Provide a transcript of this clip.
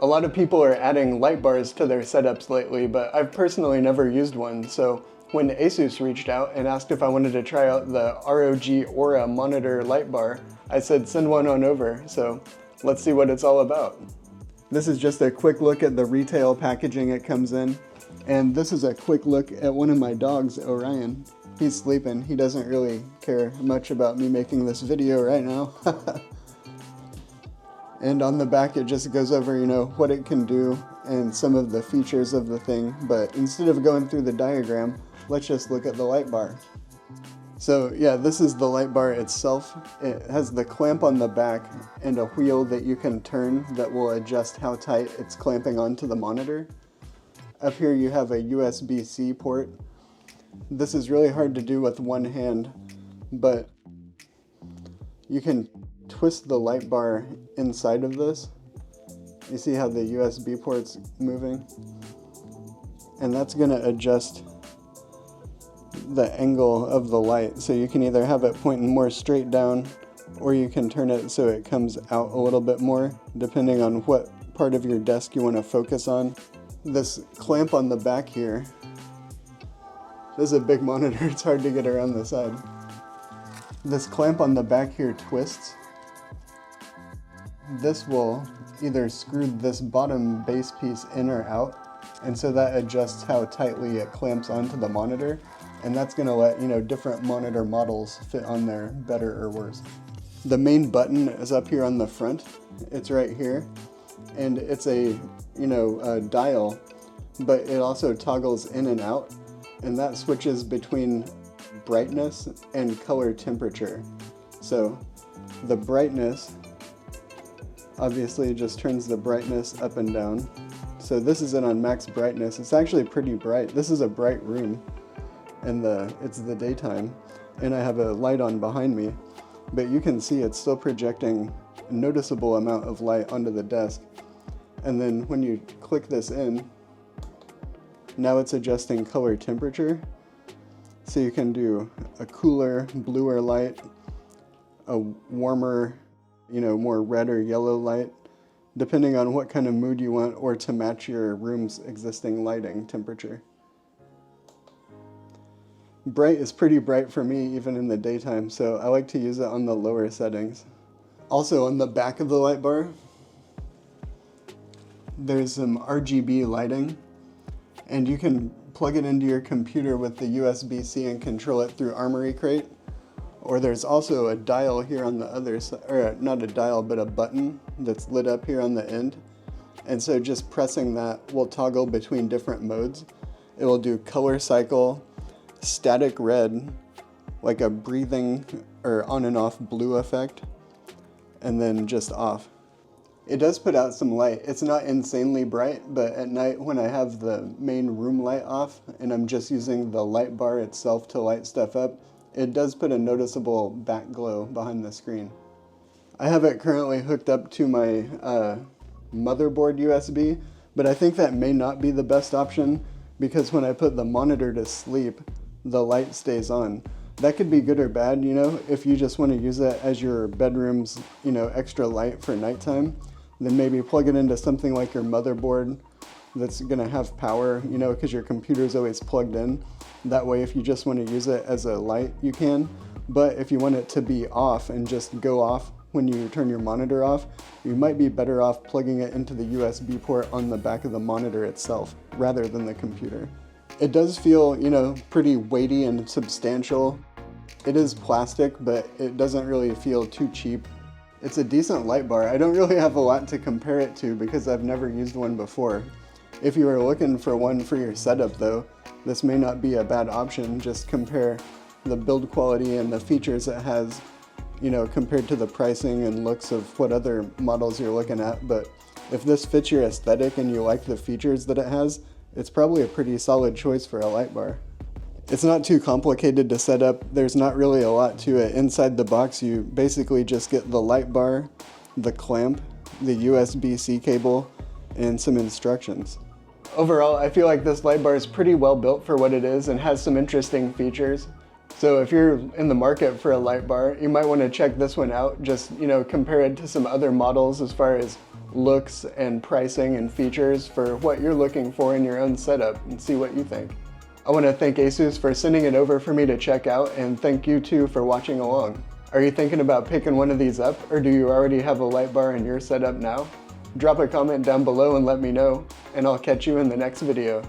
A lot of people are adding light bars to their setups lately, but I've personally never used one, so when ASUS reached out and asked if I wanted to try out the ROG Aura monitor light bar, I said send one on over, so let's see what it's all about. This is just a quick look at the retail packaging it comes in, and this is a quick look at one of my dogs, Orion. He's sleeping. He doesn't really care much about me making this video right now. And on the back it just goes over, you know, what it can do and some of the features of the thing. But instead of going through the diagram, let's just look at the light bar. So yeah, this is the light bar itself. It has the clamp on the back and a wheel that you can turn that will adjust how tight it's clamping onto the monitor. Up here you have a USB-C port. This is really hard to do with one hand, but you can twist the light bar inside of this. You see how the USB port's moving? And that's going to adjust the angle of the light. So you can either have it pointing more straight down, or you can turn it so it comes out a little bit more, depending on what part of your desk you want to focus on. This clamp on the back here, this is a big monitor, it's hard to get around the side. This clamp on the back here twists. This will either screw this bottom base piece in or out, and so that adjusts how tightly it clamps onto the monitor, and that's going to let, you know, different monitor models fit on there better or worse. The main button is up here on the front. It's right here, and it's a, you know, a dial, but it also toggles in and out, and that switches between brightness and color temperature. So the brightness obviously just turns the brightness up and down. So this is it on max brightness. It's actually pretty bright. This is a bright room, and it's the daytime, and I have a light on behind me, but you can see it's still projecting a noticeable amount of light onto the desk. And then when you click this in, now it's adjusting color temperature. So you can do a cooler, bluer light, a warmer, you know, more red or yellow light, depending on what kind of mood you want, or to match your room's existing lighting temperature. Bright is pretty bright for me even in the daytime, so I like to use it on the lower settings. Also on the back of the light bar, there's some RGB lighting, and you can plug it into your computer with the USB-C and control it through Armory Crate. Or there's also a dial here on the other side, or not a dial, but a button that's lit up here on the end. And so just pressing that will toggle between different modes. It will do color cycle, static red, like a breathing or on and off blue effect, and then just off. It does put out some light. It's not insanely bright, but at night when I have the main room light off and I'm just using the light bar itself to light stuff up, it does put a noticeable back glow behind the screen. I have it currently hooked up to my motherboard USB, but I think that may not be the best option, because when I put the monitor to sleep, the light stays on. That could be good or bad, you know, if you just want to use it as your bedroom's, you know, extra light for nighttime, then maybe plug it into something like your motherboard that's gonna have power, you know, because your computer's always plugged in. That way, if you just want to use it as a light, you can. But if you want it to be off and just go off when you turn your monitor off, you might be better off plugging it into the USB port on the back of the monitor itself, rather than the computer. It does feel, you know, pretty weighty and substantial. It is plastic, but it doesn't really feel too cheap. It's a decent light bar. I don't really have a lot to compare it to because I've never used one before. If you are looking for one for your setup though, this may not be a bad option. Just compare the build quality and the features it has, you know, compared to the pricing and looks of what other models you're looking at. But if this fits your aesthetic and you like the features that it has, it's probably a pretty solid choice for a light bar. It's not too complicated to set up. There's not really a lot to it. Inside the box, you basically just get the light bar, the clamp, the USB-C cable, and some instructions. Overall, I feel like this light bar is pretty well built for what it is and has some interesting features. So if you're in the market for a light bar, you might want to check this one out. Just, you know, compare it to some other models as far as looks and pricing and features for what you're looking for in your own setup and see what you think. I want to thank ASUS for sending it over for me to check out, and thank you too for watching along. Are you thinking about picking one of these up, or do you already have a light bar in your setup now? Drop a comment down below and let me know, and I'll catch you in the next video.